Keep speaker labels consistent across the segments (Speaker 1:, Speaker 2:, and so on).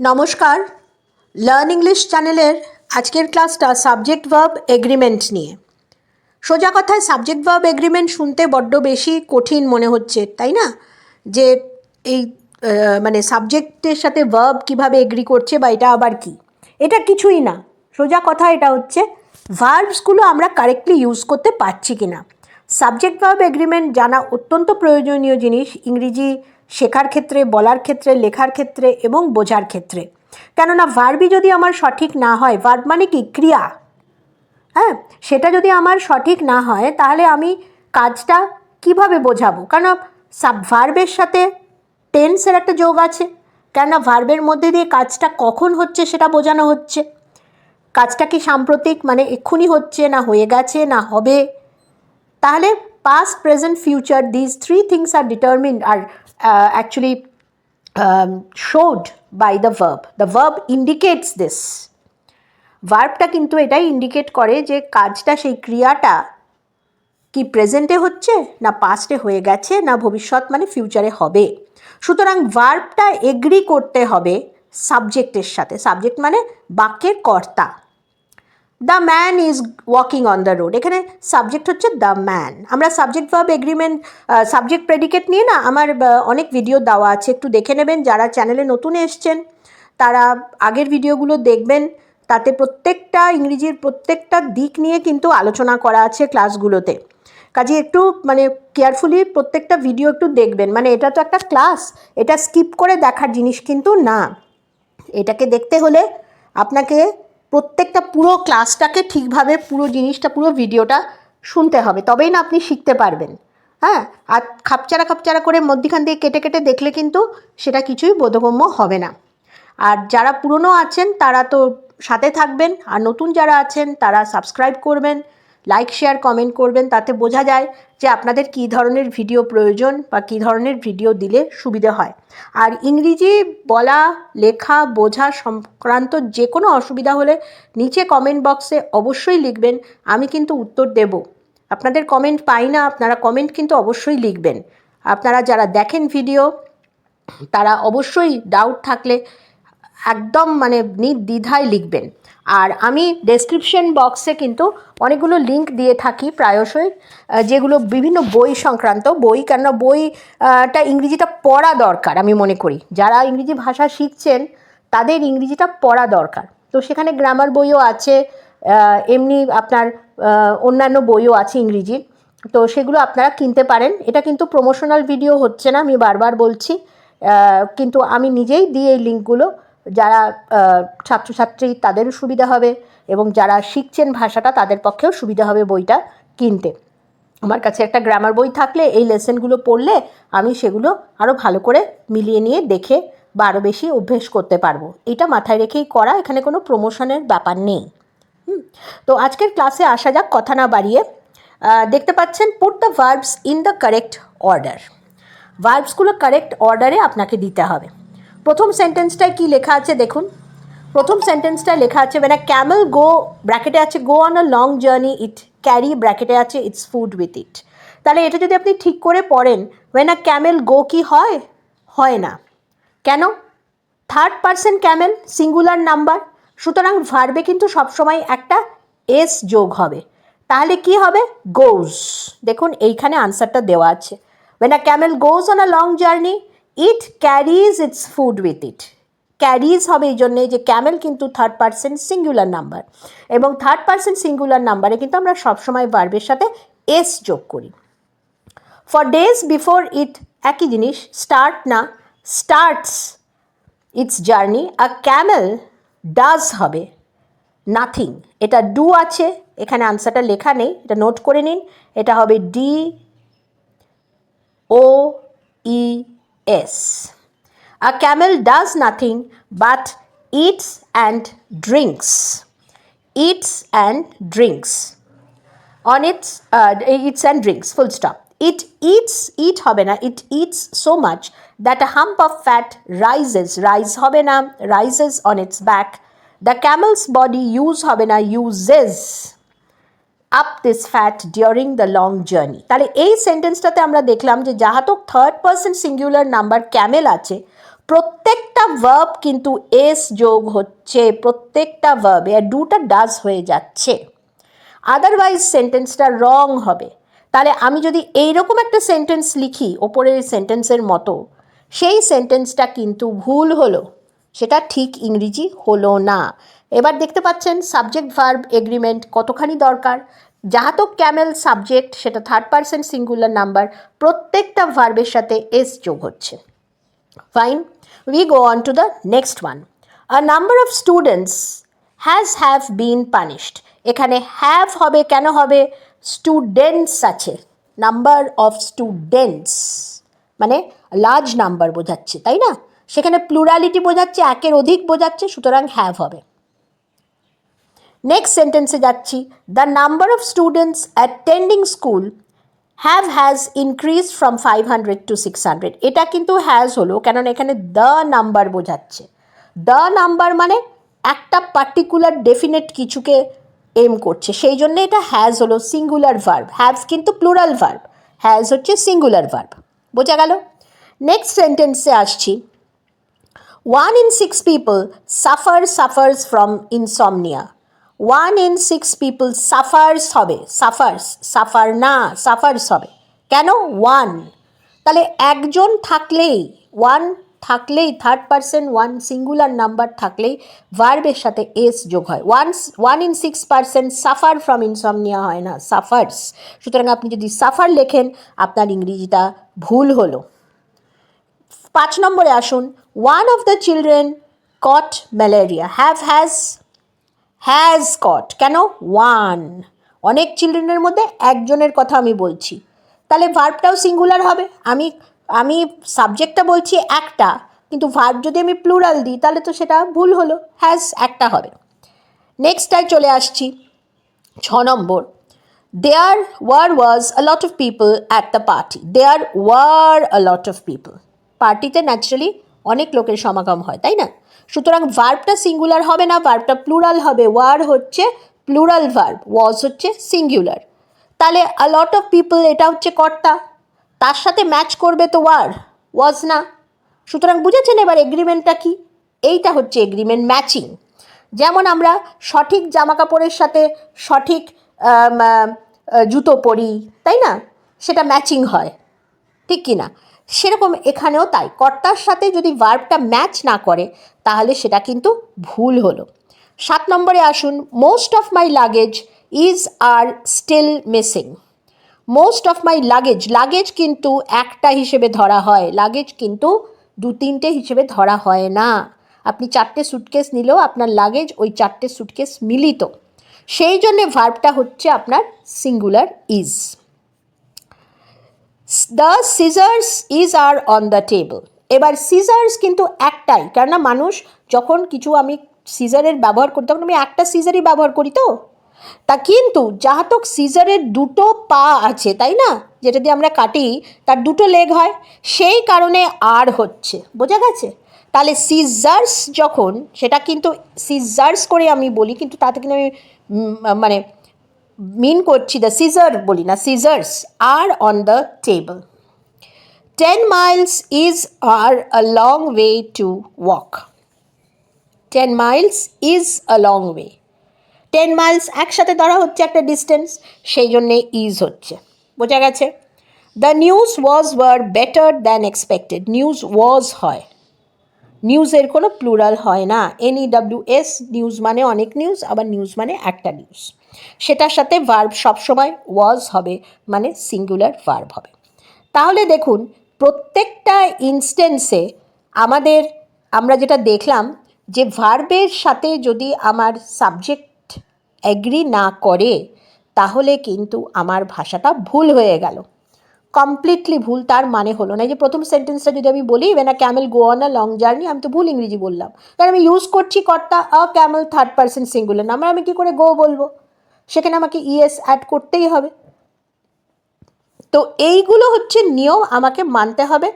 Speaker 1: নমস্কার, learn English চ্যানেলের আজকের ক্লাসটা সাবজেক্ট ভার্ব এগ্রিমেন্ট নিয়ে। সোজা কথায় সাবজেক্ট ভার্ব এগ্রিমেন্ট শুনতে বড্ড বেশি কঠিন মনে হচ্ছে, তাই না? যে এই মানে সাবজেক্টের সাথে ভার্ব কিভাবে এগ্রি করছে বা এটা আবার কি, এটা কিছুই না। সোজা কথা এটা হচ্ছে ভার্বসগুলো আমরা কারেক্টলি ইউজ করতে পারছি কি না। সাবজেক্ট ভার্ব এগ্রিমেন্ট জানা অত্যন্ত প্রয়োজনীয় জিনিস ইংরেজি শেখার ক্ষেত্রে, বলার ক্ষেত্রে, লেখার ক্ষেত্রে এবং বোঝার ক্ষেত্রে। কেননা ভার্বই যদি আমার সঠিক না হয়, ভার্ব মানে কি ক্রিয়া, হ্যাঁ, সেটা যদি আমার সঠিক না হয় তাহলে আমি কাজটা কিভাবে বোঝাবো? কারণ ভার্বের সাথে টেন্সের একটা যোগ আছে, কেননা ভার্বের মধ্যে দিয়ে কাজটা কখন হচ্ছে সেটা বোঝানো হচ্ছে। কাজটা কি সাম্প্রতিক, মানে এক্ষুনি হচ্ছে, না হয়ে গেছে, না হবে। তাহলে past, present, future, these three things are determined, are actually showed by the verb. The verb indicates this. ভার্বটা কিন্তু এটাই ইন্ডিকেট করে যে কাজটা, সেই ক্রিয়াটা কি প্রেজেন্টে হচ্ছে, না পাস্টে হয়ে গেছে, না ভবিষ্যৎ মানে ফিউচারে হবে। সুতরাং ভার্বটা এগ্রি করতে হবে সাবজেক্টের সাথে। সাবজেক্ট মানে বাক্যের কর্তা। The man is walking on the road, এখানে সাবজেক্ট হচ্ছে দ্য ম্যান। আমরা subject verb agreement, subject predicate নিয়ে না আমার অনেক ভিডিও দেওয়া আছে, একটু দেখে নেবেন। যারা চ্যানেলে নতুন এসছেন তারা আগের ভিডিওগুলো দেখবেন, তাতে প্রত্যেকটা ইংরেজির প্রত্যেকটা দিক নিয়ে কিন্তু আলোচনা করা আছে ক্লাসগুলোতে। কাজে একটু মানে কেয়ারফুলি প্রত্যেকটা ভিডিও একটু দেখবেন। মানে এটা তো একটা ক্লাস, এটা স্কিপ করে দেখার জিনিস কিন্তু না। এটাকে দেখতে হলে আপনাকে প্রত্যেকটা পুরো ক্লাসটাকে ঠিকভাবে, পুরো জিনিসটা, পুরো ভিডিওটা শুনতে হবে, তবেই না আপনি শিখতে পারবেন। হ্যাঁ, আর খাপচারা করে মধ্যখান দিয়ে কেটে কেটে দেখলে কিন্তু সেটা কিছুই বোধগম্য হবে না। আর যারা পুরনো আছেন তারা তো সাথে থাকবেন, আর নতুন যারা আছেন তারা সাবস্ক্রাইব করবেন, লাইক, শেয়ার, কমেন্ট করবেন। তাতে বোঝা যায় যে আপনাদের কী ধরনের ভিডিও প্রয়োজন বা কী ধরনের ভিডিও দিলে সুবিধা হয়। আর ইংরেজি বলা, লেখা, বোঝা সংক্রান্ত যে কোনো অসুবিধা হলে নিচে কমেন্ট বক্সে অবশ্যই লিখবেন, আমি কিন্তু উত্তর দেব। আপনাদের কমেন্ট পাই না, আপনারা কমেন্ট কিন্তু অবশ্যই লিখবেন। আপনারা যারা দেখেন ভিডিও তারা অবশ্যই ডাউট থাকলে একদম মানে নির্দ্বিধায় লিখবেন। আর আমি ডেসক্রিপশন বক্সে কিন্তু অনেকগুলো লিঙ্ক দিয়ে থাকি প্রায়শই, যেগুলো বিভিন্ন বই সংক্রান্ত বই। কেননা বইটা ইংরেজিটা পড়া দরকার, আমি মনে করি যারা ইংরেজি ভাষা শিখছেন তাদের ইংরেজিটা পড়া দরকার। তো সেখানে গ্রামার বইও আছে, এমনি আপনার অন্যান্য বইও আছে ইংরেজি, তো সেগুলো আপনারা কিনতে পারেন। এটা কিন্তু প্রমোশনাল ভিডিও হচ্ছে না, আমি বারবার বলছি, কিন্তু আমি নিজেই দিই এই লিঙ্কগুলো। যারা ছাত্রছাত্রী তাদেরও সুবিধা হবে, এবং যারা শিখছেন ভাষাটা তাদের পক্ষেও সুবিধা হবে বইটা কিনতে। আমার কাছে একটা গ্রামার বই থাকলে এই লেসনগুলো পড়লে আমি সেগুলো আরও ভালো করে মিলিয়ে নিয়ে দেখে বা আরও বেশি অভ্যেস করতে পারবো। এটা মাথায় রেখেই করা, এখানে কোনো প্রমোশনের ব্যাপার নেই। তো আজকের ক্লাসে আসা যাক, কথা না বাড়িয়ে। দেখতে পাচ্ছেন put the verbs in the correct order. ভার্বসগুলো কারেক্ট অর্ডারে আপনাকে দিতে হবে। প্রথম সেন্টেন্সটায় কি লেখা আছে দেখুন। প্রথম সেন্টেন্সটায় লেখা আছে when a camel go, ব্র্যাকেটে আছে go on a long journey, it carry, ব্র্যাকেটে আছে its food with it। তাহলে এটা যদি আপনি ঠিক করে পড়েন, when a camel go কি হয়? হয় না। কেন? Third person Camel, singular number, সুতরাং ভার্বে কিন্তু সবসময় একটা এস যোগ হবে। তাহলে কি হবে? গোজ। দেখুন এইখানে আনসারটা দেওয়া আছে, when a camel goes on a long journey it carries its food with it। Carries হবে এই জন্যে যে ক্যামেল কিন্তু থার্ড পারসন সিঙ্গুলার নাম্বার, এবং থার্ড পারসন সিঙ্গুলার নাম্বারে কিন্তু আমরা সবসময় ভার্বের সাথে এস যোগ করি। ফর ডেজ বিফোর ইট, একই জিনিস, স্টার্ট না, starts it's journey. A Camel does হবে নাথিং, এটা ডু আছে, এখানে আনসারটা লেখা নেই, এটা নোট করে নিন। এটা হবে DOES। A camel does nothing but eats and drinks. Eats and drinks. On its eats and drinks, full stop. It eats, eat হবে না, it eats so much that a hump of fat rises, rise হবে না, rises on its back. The camel's body use হবে না, uses up this fat during the long journey। তাহলে এই সেন্টেন্সটাতে আমরা দেখলাম যে যাহাতক থার্ড পারসন সিঙ্গুলার নাম্বার ক্যামেল আছে, প্রত্যেকটা ভার্ব কিন্তু এস যোগ হচ্ছে, প্রত্যেকটা ভার্বে, আর ডুটা ডাজ হয়ে যাচ্ছে, আদারওয়াইজ সেন্টেন্সটা রং হবে। তাহলে আমি যদি এইরকম একটা সেন্টেন্স লিখি ওপরের সেন্টেন্সের মতো, সেই সেন্টেন্সটা কিন্তু ভুল হলো, সেটা ঠিক ইংরেজি হলো না। এবার দেখতে পাচ্ছেন সাবজেক্ট ভার্ব এগ্রিমেন্ট কতখানি দরকার। যাহা তো ক্যামেল সাবজেক্ট, সেটা থার্ড পারসন সিঙ্গুলার নাম্বার, প্রত্যেকটা ভার্বের সাথে এস যোগ হচ্ছে। Fine. We go on to the next one. A number of students have been punished. এখানে have হবে, কেন হবে? স্টুডেন্টস আছে, নাম্বার অফ স্টুডেন্টস মানে লার্জ নাম্বার বোঝাচ্ছে, তাই না? সেখানে প্লুরালিটি বোঝাচ্ছে, একের অধিক বোঝাচ্ছে, সুতরাং হ্যাভ হবে। নেক্সট সেন্টেন্সে যাচ্ছি, the number of students attending school has increased from 500 to 600. এটা কিন্তু হ্যাজ হলো, কেননা এখানে দ্য নাম্বার বোঝাচ্ছে। দ্য নাম্বার মানে একটা পার্টিকুলার ডেফিনেট কিছুকে এম করছে, সেই জন্য এটা হ্যাজ হলো, সিঙ্গুলার ভার্ব। হ্যাভ কিন্তু প্লুরাল ভার্ব, হ্যাজ হচ্ছে সিঙ্গুলার ভার্ব। বোঝা গেল? নেক্সট সেন্টেন্সে আসছি, 1 in 6 people suffers from insomnia. 1 in 6 people suffers হবে, সাফার না, সাফার্স হবে। কেন? 1, তাহলে একজন থাকলেই, 1 থাকলেই, থার্ড পারসন 1 সিঙ্গুলার নাম্বার থাকলেই ভার্বের সাথে এস যোগ হয়। 1 in 6 person suffer from insomnia হয় না, সাফার্স। সুতরাং আপনি যদি সাফার লেখেন আপনার ইংরেজিটা ভুল হলো। 5 নম্বরে আসুন, one of the children caught malaria. has caught, কেন? 1, অনেক চিলড্রেনের মধ্যে একজনের কথা আমি বলছি, তাহলে ভার্বটাও সিঙ্গুলার হবে। আমি সাবজেক্টটা বলছি একটা, কিন্তু ভার্ব যদি আমি প্লুরাল দিই তাহলে তো সেটা ভুল হলো, হ্যাজ একটা হবে। নেক্সটটায় চলে আসছি 6 নম্বর, there was a lot of people at the party. There were a lot of people. পার্টিতে ন্যাচারালি অনেক লোকের সমাগম হয়, তাই না? সুতরাং ভার্বটা সিঙ্গুলার হবে না, ভার্বটা প্লুরাল হবে। ওয়ার হচ্ছে প্লুরাল ভার্ব, ওয়াজ হচ্ছে সিঙ্গুলার। তাহলে আ লট অফ পিপল এটা হচ্ছে কর্তা, তার সাথে ম্যাচ করবে তো ওয়াজ না। সুতরাং বুঝেছেন এবার এগ্রিমেন্টটা কি? এইটা হচ্ছে এগ্রিমেন্ট, ম্যাচিং। যেমন আমরা সঠিক জামাকাপড়ের সাথে সঠিক জুতো পরি, তাই না? সেটা ম্যাচিং হয়, ঠিক কি না? সেরকম এখানেও তাই, কর্তার সাথে যদি ভার্বটা ম্যাচ না করে তাহলে সেটা কিন্তু ভুল হলো। 7 নম্বরে আসুন, most of my luggage are still missing. Most of my luggage কিন্তু একটা হিসেবে ধরা হয়, লাগেজ কিন্তু 2-3টে হিসেবে ধরা হয় না। আপনি 4টে সুটকেস নিলেও আপনার লাগেজ ওই 4টে সুটকেস মিলিত, সেই জন্যে ভার্বটা হচ্ছে আপনার singular is. The scissors are on the table. এবার সিজার্স কিন্তু একটাই, কেননা মানুষ যখন কিছু, আমি সিজারের ব্যবহার করি তখন আমি একটা সিজারই ব্যবহার করি, তো তা কিন্তু যাহাতক সিজারের 2টো পা আছে, তাই না? যেটা দিয়ে আমরা কাটি তার 2টো লেগ হয়, সেই কারণে আর হচ্ছে। বোঝা গেছে? তাহলে সিজার্স যখন, সেটা কিন্তু সিজার্স করে আমি বলি, কিন্তু তাতে কিন্তু আমি মানে মিন করছি দ্য সিজার বলি না, scissors are on the table. 10 miles are a long way to walk. 10 miles is a long way. 10 miles একসাথে ধরা হচ্ছে একটা ডিস্টেন্স, সেই জন্যে ইজ হচ্ছে। বোঝা গেছে? The news were better than expected. News was হয়, নিউজের কোনো প্লুরাল হয় না। NEWS, নিউজ মানে অনেক নিউজ, আবার নিউজ মানে একটা নিউজ। সেটার সাথে ভার্ব সবসময় ওয়াজ হবে, মানে সিঙ্গুলার ভার্ব হবে। তাহলে দেখুন প্রত্যেকটা ইনস্টেন্সে আমরা যেটা দেখলাম যে ভার্বের সাথে যদি আমার সাবজেক্ট অ্যাগ্রি না করে তাহলে কিন্তু আমার ভাষাটা ভুল হয়ে গেল, কমপ্লিটলি ভুল। তার মানে হলো না, যে প্রথম সেন্টেন্সটা যদি আমি বলি when a camel go on a long journey, আমি তো ভুল ইংরেজি বললাম, কারণ আমি ইউজ করছি কর্তা আ ক্যামেল, থার্ড পারসন সিঙ্গুলার নাম্বার, আমি কী করে গো বলবো? সেখানে আমাকে ইএস অ্যাড করতেই হবে। তো এইগুলো হচ্ছে নিয়ম, আমাকে মানতে হবে।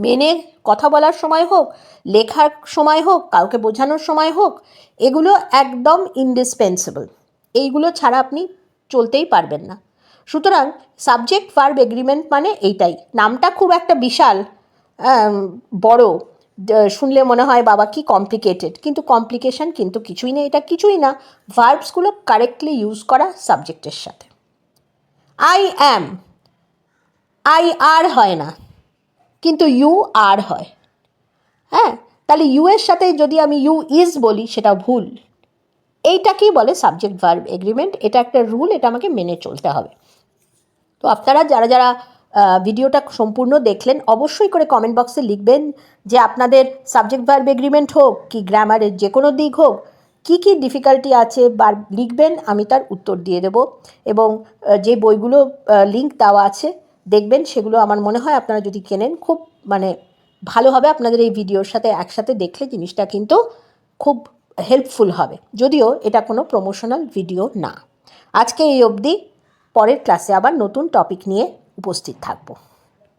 Speaker 1: মেনে কথা বলার সময় হোক, লেখার সময় হোক, কাউকে বোঝানোর সময় হোক, এগুলো একদম ইন্ডিসপেন্সেবল। এইগুলো ছাড়া আপনি চলতেই পারবেন না। সুতরাং সাবজেক্ট ভার্ব এগ্রিমেন্ট মানে এইটাই। নামটা খুব একটা বিশাল বড়, শুনলে মনে হয় বাবা কি কমপ্লিকেটেড, কিন্তু কমপ্লিকেশন কিন্তু কিছুই নেই, এটা কিছুই না। ভার্বসগুলো কারেক্টলি ইউজ করা সাবজেক্টের সাথে। আই অ্যাম, আই আর হয় না, কিন্তু ইউ আর হয়। হ্যাঁ, তাহলে ইউ এর সাথে যদি আমি ইউ ইজ বলি সেটা ভুল। এইটাকেই বলে সাবজেক্ট ভার্ব এগ্রিমেন্ট। এটা একটা রুল, এটা আমাকে মেনে চলতে হবে। তো আপনারা যারা যারা ভিডিওটা সম্পূর্ণ দেখলেন, অবশ্যই করে কমেন্ট বক্সে লিখবেন যে আপনাদের সাবজেক্ট ভার্ব এগ্রিমেন্ট হোক কি গ্রামারের যে কোনো দিক হোক, কী কী ডিফিকাল্টি আছে বা লিখবেন, আমি তার উত্তর দিয়ে দেব। এবং যে বইগুলো লিঙ্ক দেওয়া আছে দেখবেন, সেগুলো আমার মনে হয় আপনারা যদি কেনেন খুব মানে ভালো হবে। আপনাদের এই ভিডিওর সাথে একসাথে দেখলে জিনিসটা কিন্তু খুব হেল্পফুল হবে, যদিও এটা কোনো প্রমোশনাল ভিডিও না। আজকে এই অবধি, পরের ক্লাসে আবার নতুন টপিক নিয়ে উপস্থিত থাকবো।